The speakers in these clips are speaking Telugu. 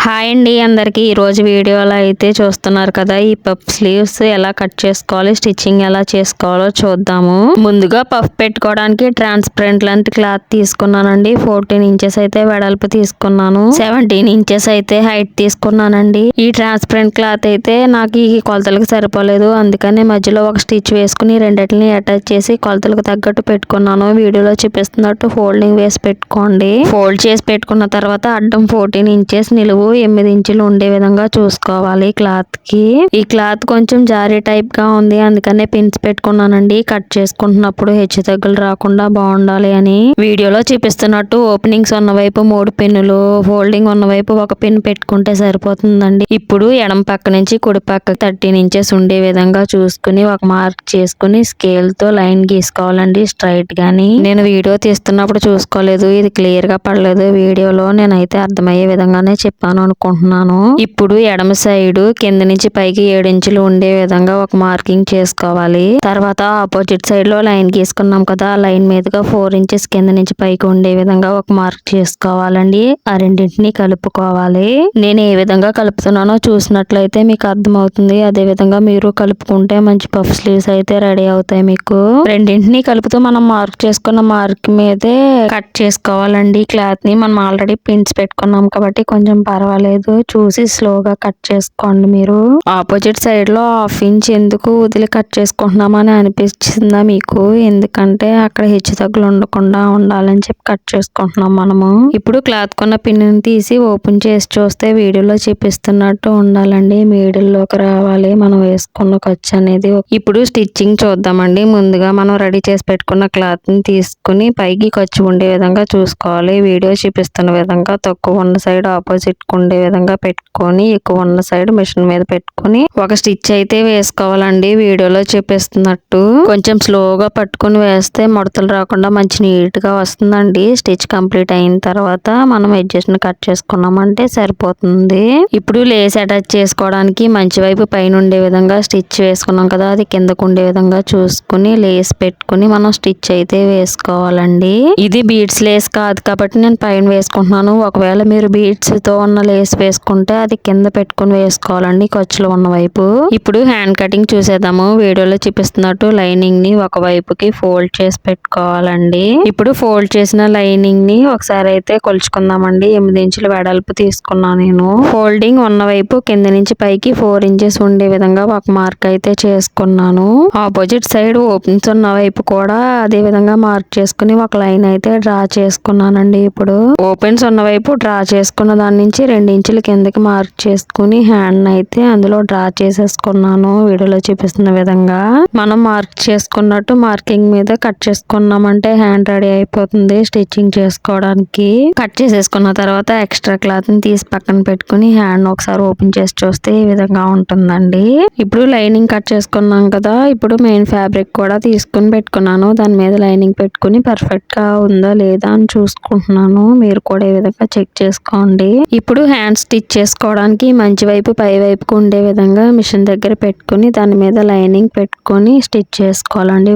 హాయ్ అండి అందరికీ ఈరోజు వీడియోలో అయితే చూస్తున్నారు కదా, ఈ పఫ్ స్లీవ్స్ ఎలా కట్ చేసుకోవాలి, స్టిచ్చింగ్ ఎలా చేసుకోవాలో చూద్దాము. ముందుగా పఫ్ పెట్టుకోవడానికి ట్రాన్స్పరెంట్ లెంత్ క్లాత్ తీసుకున్నానండి. 14 ఇంచెస్ అయితే వెడల్పు తీసుకున్నాను, 17 ఇంచెస్ అయితే హైట్ తీసుకున్నానండి. ఈ ట్రాన్స్పరెంట్ క్లాత్ అయితే నాకు ఈ కొలతలకు సరిపోలేదు, అందుకని మధ్యలో ఒక స్టిచ్ వేసుకుని రెండింటిని అటాచ్ చేసి కొలతలకు తగ్గట్టు పెట్టుకున్నాను. వీడియోలో చూపిస్తున్నట్టు ఫోల్డింగ్ వేసి పెట్టుకోండి. ఫోల్డ్ చేసి పెట్టుకున్న తర్వాత అడ్డం 14 ఇంచెస్, నిలువు 8 ఇంచులు ఉండే విధంగా చూసుకోవాలి. క్లాత్ కి ఈ క్లాత్ కొంచెం జారీ టైప్ గా ఉంది, అందుకనే పిన్స్ పెట్టుకున్నానండి. కట్ చేసుకుంటున్నప్పుడు హెచ్చు తగ్గులు రాకుండా బాగుండాలి అని. వీడియోలో చూపిస్తున్నట్టు ఓపెనింగ్స్ ఉన్న వైపు 3 పిన్నులు, ఫోల్డింగ్ ఉన్న వైపు ఒక పిన్ పెట్టుకుంటే సరిపోతుందండి. ఇప్పుడు ఎడమ పక్క నుంచి కుడి పక్క 13 ఇంచెస్ ఉండే విధంగా చూసుకుని ఒక మార్క్ చేసుకుని స్కేల్ తో లైన్ గీసుకోవాలండి, స్ట్రైట్ గాని. నేను వీడియో తీస్తున్నప్పుడు చూసుకోలేదు, ఇది క్లియర్ గా పడలేదు. వీడియోలో నేనైతే అర్థమయ్యే విధంగానే చెప్పాను అనుకుంటున్నాను. ఇప్పుడు ఎడమ సైడ్ కింద నుంచి పైకి 7 ఇంచులు ఉండే విధంగా ఒక మార్కింగ్ చేసుకోవాలి. తర్వాత ఆపోజిట్ సైడ్ లో లైన్ గీసుకున్నాం కదా, ఆ లైన్ మీదుగా 4 ఇంచెస్ కింద నుంచి పైకి ఉండే విధంగా ఒక మార్క్ చేసుకోవాలండి. ఆ రెండింటిని కలుపుకోవాలి. నేను ఏ విధంగా కలుపుతున్నానో చూసినట్లయితే మీకు అర్థమవుతుంది. అదే విధంగా మీరు కలుపుకుంటే మంచి పఫ్ స్లీవ్స్ అయితే రెడీ అవుతాయి మీకు. రెండింటిని కలుపుతూ మనం మార్క్ చేసుకున్న మార్క్ మీదే కట్ చేసుకోవాలండి. క్లాత్ ని మనం ఆల్రెడీ పిన్స్ పెట్టుకున్నాం కాబట్టి కొంచెం పర్వాలేదు, చూసి స్లోగా కట్ చేసుకోండి. మీరు ఆపోజిట్ సైడ్ లో 1/2 ఇంచ్ ఎందుకు వదిలి కట్ చేసుకుంటున్నామని అనిపించిందా మీకు? ఎందుకంటే అక్కడ హెచ్చు తగ్గులు ఉండకుండా ఉండాలని చెప్పి కట్ చేసుకుంటున్నాం మనము. ఇప్పుడు క్లాత్ కొన్న పిన్ తీసి ఓపెన్ చేసి చూస్తే వీడియోలో చూపిస్తున్నట్టు ఉండాలండి. మిడిల్ లోకి రావాలి మనం వేసుకున్న ఖర్చు అనేది. ఇప్పుడు స్టిచ్చింగ్ చూద్దామండి. ముందుగా మనం రెడీ చేసి పెట్టుకున్న క్లాత్ ని తీసుకుని పైకి ఖర్చు ఉండే విధంగా చూసుకోవాలి. వీడియో చూపిస్తున్న విధంగా తక్కువ ఉన్న సైడ్ ఆపోజిట్ ఉండే విధంగా పెట్టుకొని, ఎక్కువ ఉన్న సైడ్ మిషన్ మీద పెట్టుకొని ఒక స్టిచ్ అయితే వేసుకోవాలండి. వీడియోలో చూపిస్తున్నట్టు కొంచెం స్లోగా పట్టుకుని వేస్తే ముడతలు రాకుండా మంచి నీట్ గా వస్తుందండి. స్టిచ్ కంప్లీట్ అయిన తర్వాత మనం ఎడ్జెస్ ని కట్ చేసుకున్నామంటే సరిపోతుంది. ఇప్పుడు లేస్ అటాచ్ చేసుకోవడానికి మంచి వైపు పైన ఉండే విధంగా స్టిచ్ వేసుకున్నాం కదా, అది కిందకు ఉండే విధంగా చూసుకుని లేస్ పెట్టుకుని మనం స్టిచ్ అయితే వేసుకోవాలండి. ఇది బీడ్స్ లేస్ కాదు కాబట్టి నేను పైన వేసుకుంటున్నాను. ఒకవేళ మీరు బీడ్స్ తో ఉన్న లేస్ వేసుకుంటే అది కింద పెట్టుకుని వేసుకోవాలండి, ఖర్చులు ఉన్న వైపు. ఇప్పుడు హ్యాండ్ కటింగ్ చూసేద్దాము. వీడియోలో చూపిస్తున్నట్టు లైనింగ్ ని ఒక వైపుకి ఫోల్డ్ చేసి పెట్టుకోవాలండి. ఇప్పుడు ఫోల్డ్ చేసిన లైనింగ్ ని ఒకసారి అయితే కొలుచుకుందామండి. 8 ఇంచులు వెడల్పు తీసుకున్నా నేను. ఫోల్డింగ్ ఉన్న వైపు కింద నుంచి పైకి 4 ఇంచెస్ ఉండే విధంగా ఒక మార్క్ అయితే చేసుకున్నాను. ఆపోజిట్ సైడ్ ఓపెన్స్ ఉన్న వైపు కూడా అదే విధంగా మార్క్ చేసుకుని ఒక లైన్ అయితే డ్రా చేసుకున్నానండి. ఇప్పుడు ఓపెన్స్ ఉన్న వైపు డ్రా చేసుకున్న దాని నుంచి 2 ఇంచులు కిందకి మార్క్ చేసుకుని హ్యాండ్ అయితే అందులో డ్రా చేసేసుకున్నాను. వీడియోలో చూపిస్తున్న విధంగా మనం మార్క్ చేసుకున్నట్టు మార్కింగ్ మీద కట్ చేసుకున్నామంటే హ్యాండ్ రెడీ అయిపోతుంది స్టిచ్చింగ్ చేసుకోవడానికి. కట్ చేసేసుకున్న తర్వాత ఎక్స్ట్రా క్లాత్ ని తీసి పక్కన పెట్టుకుని హ్యాండ్ ఒకసారి ఓపెన్ చేసి చూస్తే ఈ విధంగా ఉంటుందండి. ఇప్పుడు లైనింగ్ కట్ చేసుకున్నాం కదా, ఇప్పుడు మెయిన్ ఫ్యాబ్రిక్ కూడా తీసుకుని పెట్టుకున్నాను. దాని మీద లైనింగ్ పెట్టుకుని పర్ఫెక్ట్ గా ఉందా లేదా అని చూసుకుంటున్నాను. మీరు కూడా ఈ విధంగా చెక్ చేసుకోండి. ఇప్పుడు హ్యాండ్ స్టిచ్ చేసుకోవడానికి మంచి వైపు పై వైపుకు ఉండే విధంగా మిషన్ దగ్గర పెట్టుకుని దాని మీద లైనింగ్ పెట్టుకుని స్టిచ్ చేసుకోవాలండి.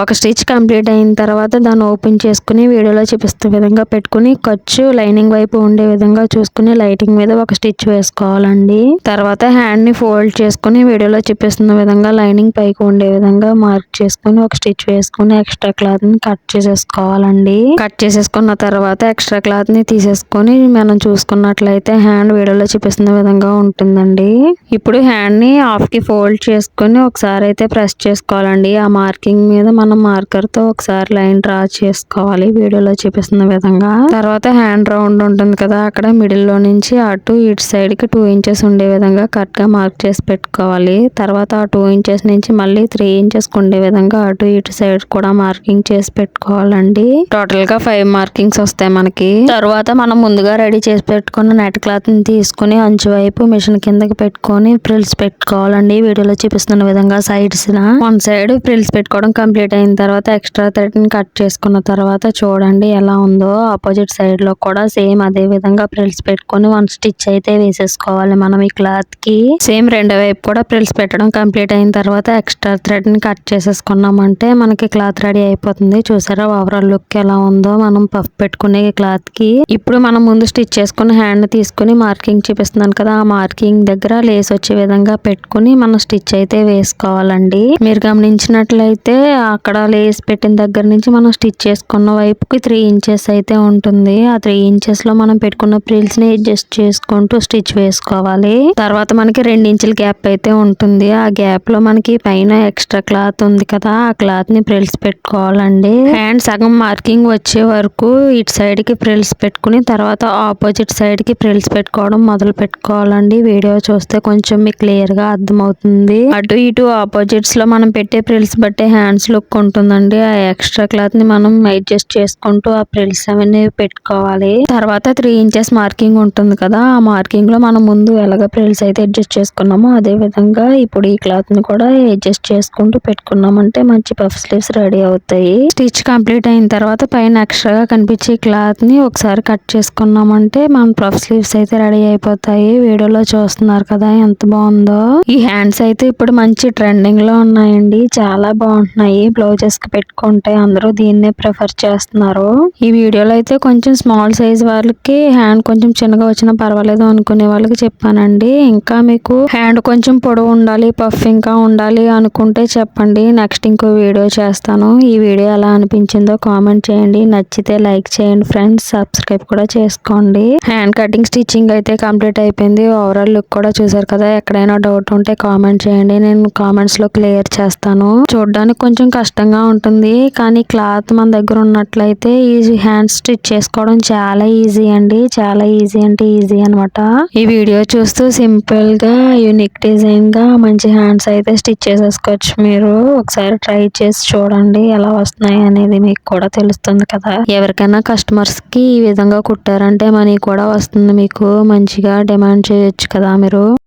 ఒక స్టిచ్ కంప్లీట్ అయిన తర్వాత దాన్ని ఓపెన్ చేసుకుని వీడియోలో చూపిస్తున్న విధంగా పెట్టుకుని ఖర్చు లైనింగ్ వైపు ఉండే విధంగా చూసుకుని లైటింగ్ మీద ఒక స్టిచ్ వేసుకోవాలండి. తర్వాత హ్యాండ్ ని ఫోల్డ్ చేసుకుని వీడియోలో చూపిస్తున్న విధంగా లైనింగ్ పైకి ఉండే విధంగా మార్క్ చేసుకుని ఒక స్టిచ్ వేసుకుని ఎక్స్ట్రా క్లాత్ ని కట్ చేసేసుకోవాలండి. కట్ చేసేసుకున్న తర్వాత ఎక్స్ట్రా క్లాత్ ని తీసేసుకొని మనం చూసుకున్నట్లయితే హ్యాండ్ వీడియోలో చూపిస్తున్న విధంగా ఉంటుందండి. ఇప్పుడు హ్యాండ్ ని హాఫ్ కి ఫోల్డ్ చేసుకుని ఒకసారి అయితే ప్రెస్ చేసుకోవాలండి. ఆ మార్కింగ్ మీద మనం మార్కర్ తో ఒకసారి లైన్ డ్రా చేసుకోవాలి వీడియోలో చూపిస్తున్న విధంగా. తర్వాత హ్యాండ్ రౌండ్ ఉంటుంది కదా, అక్కడ మిడిల్ లో నుంచి అటు ఇటు సైడ్ కి 2 ఇంచెస్ ఉండే విధంగా కరెక్ట్ గా మార్క్ చేసి పెట్టుకోవాలి. తర్వాత ఆ 2 ఇంచెస్ నుంచి మళ్ళీ 3 ఇంచెస్ ఉండే విధంగా అటు ఇటు సైడ్ కూడా మార్కింగ్ చేసి పెట్టుకోవాలండి. టోటల్ గా 5 మార్కింగ్స్ వస్తాయి మనకి. తర్వాత మనం ముందుగా రెడీ చేసి పెట్టుకున్న నెట్ క్లాత్ ని తీసుకుని అంచు వైపు మిషన్ కిందకి పెట్టుకొని ఫ్రిల్స్ పెట్టుకోవాలండి. వీడియోలో చూపిస్తున్న విధంగా సైడ్స్ వన్ సైడ్ ఫ్రిల్స్ పెట్టుకోవడం కంప్లీట్ అయిన తర్వాత ఎక్స్ట్రా థ్రెడ్ ని కట్ చేసుకున్న తర్వాత చూడండి ఎలా ఉందో. ఆపోజిట్ సైడ్ లో కూడా సేమ్ అదే విధంగా ఫ్రిల్స్ పెట్టుకొని 1 స్టిచ్ అయితే వేసేసుకోవాలి మనం ఈ క్లాత్ కి. సేమ్ రెండో వైపు కూడా ఫ్రిల్స్ పెట్టడం కంప్లీట్ అయిన తర్వాత ఎక్స్ట్రా థ్రెడ్ ని కట్ చేసేసుకున్నామంటే మనకి క్లాత్ రెడీ అయిపోతుంది. చూసారా ఓవరాల్ లుక్ ఎలా ఉందో మనం పఫ్ పెట్టుకునే క్లాత్ కి. ఇప్పుడు మనం ముందు స్టిచ్ చేసుకున్న హ్యాండ్ తీసుకుని మార్కింగ్ చూపిస్తున్నాను కదా, ఆ మార్కింగ్ దగ్గర లేస్ వచ్చే విధంగా పెట్టుకుని మనం స్టిచ్ అయితే వేసుకోవాలండి. మీరు గమనించినట్లయితే అక్కడ లేస్ పెట్టిన దగ్గర నుంచి మనం స్టిచ్ చేసుకున్న వైపుకి 3 ఇంచెస్ అయితే ఉంటుంది. ఆ 3 ఇంచెస్ లో మనం పెట్టుకున్న ప్రిల్స్ ని అడ్జస్ట్ చేసుకుంటూ స్టిచ్ వేసుకోవాలి. తర్వాత మనకి 2 ఇంచుల గ్యాప్ అయితే ఉంటుంది. ఆ గ్యాప్ లో మనకి పైన ఎక్స్ట్రా క్లాత్ ఉంది కదా, ఆ క్లాత్ ని ప్రిల్స్ పెట్టుకోవాలండి. హ్యాండ్ సగం మార్కింగ్ వచ్చే వరకు ఇటు సైడ్ కి ప్రిల్స్ పెట్టుకుని తర్వాత ఆపోజిట్ సైడ్ కి ప్రిల్స్ పెట్టుకోవడం మొదలు పెట్టుకోవాలండి. వీడియో చూస్తే కొంచెం మీకు క్లియర్ గా అర్థమవుతుంది. అటు ఇటు ఆపోజిట్స్ లో మనం పెట్టే ప్రిల్స్ బట్టే హ్యాండ్స్ లుక్ ఉంటుందండి. ఆ ఎక్స్ట్రా క్లాత్ ని మనం అడ్జస్ట్ చేసుకుంటూ ఆ ప్రిల్స్ అవన్నీ పెట్టుకోవాలి. తర్వాత 3 ఇంచెస్ మార్కింగ్ ఉంటుంది కదా, ఆ మార్కింగ్ లో మనం ముందు ఎలాగ ప్రిల్స్ అయితే అడ్జస్ట్ చేసుకున్నామో అదే విధంగా ఇప్పుడు ఈ క్లాత్ ని కూడా అడ్జస్ట్ చేసుకుంటూ పెట్టుకున్నామంటే మంచి పఫ్ స్లీవ్స్ రెడీ అవుతాయి. స్టిచ్ కంప్లీట్ అయిన తర్వాత పైన ఎక్స్ట్రాగా కనిపించే క్లాత్ ని ఒకసారి కట్ చేసుకున్నామంటే మన పఫ్ స్లీవ్స్ అయితే రెడీ అయిపోతాయి. వీడియోలో చూస్తున్నారు కదా ఎంత బాగుందో. ఈ హ్యాండ్స్ అయితే ఇప్పుడు మంచి ట్రెండింగ్ లో ఉన్నాయండి. చాలా బాగుంటున్నాయి. బ్లౌజెస్ కి పెట్టుకుంటే అందరూ దీన్నే ప్రిఫర్ చేస్తున్నారు. ఈ వీడియోలో అయితే కొంచెం స్మాల్ సైజ్ వాళ్ళకి హ్యాండ్ కొంచెం చిన్నగా వచ్చినా పర్వాలేదు అనుకునే వాళ్ళకి చెప్పానండి. ఇంకా మీకు హ్యాండ్ కొంచెం పొడవు ఉండాలి, పఫ్ ఇంకా ఉండాలి అనుకుంటే చెప్పండి. నెక్స్ట్ ఇంకో వీడియో చేస్తాను. ఈ వీడియో ఎలా అనిపించిందో కామెంట్ చేయండి. నచ్చితే లైక్ చేయండి ఫ్రెండ్స్. సబ్స్క్రైబ్ కూడా చేసుకోండి. హ్యాండ్ కటింగ్ స్టిచ్చింగ్ అయితే కంప్లీట్ అయిపోయింది. ఓవరాల్ లుక్ కూడా చూసారు కదా. ఎక్కడైనా డౌట్ ఉంటే కామెంట్ చేయండి. నేను కామెంట్స్ లో క్లియర్ చేస్తాను. చూడడానికి కొంచెం కష్టంగా ఉంటుంది కానీ క్లాత్ మన దగ్గర ఉన్నట్లయితే ఈ హ్యాండ్ స్టిచ్ చేసుకోవడం చాలా ఈజీ అండి. చాలా ఈజీ అంటే ఈజీ అనమాట. ఈ వీడియో చూస్తూ సింపుల్ గా యూనిక్ డిజైన్ గా మంచి హ్యాండ్స్ అయితే స్టిచ్ చేసేసుకోవచ్చు. మీరు ఒకసారి ట్రై చేసి చూడండి ఎలా వస్తున్నాయి అనేది మీకు కూడా తెలుస్తుంది కదా. ఎవరికైనా కస్టమర్స్ కి ఈ విధంగా కుట్టారంటే మనీ కూడా వస్తుంది. మీకు మంచిగా డిమాండ్ చేయొచ్చు కదా మీరు.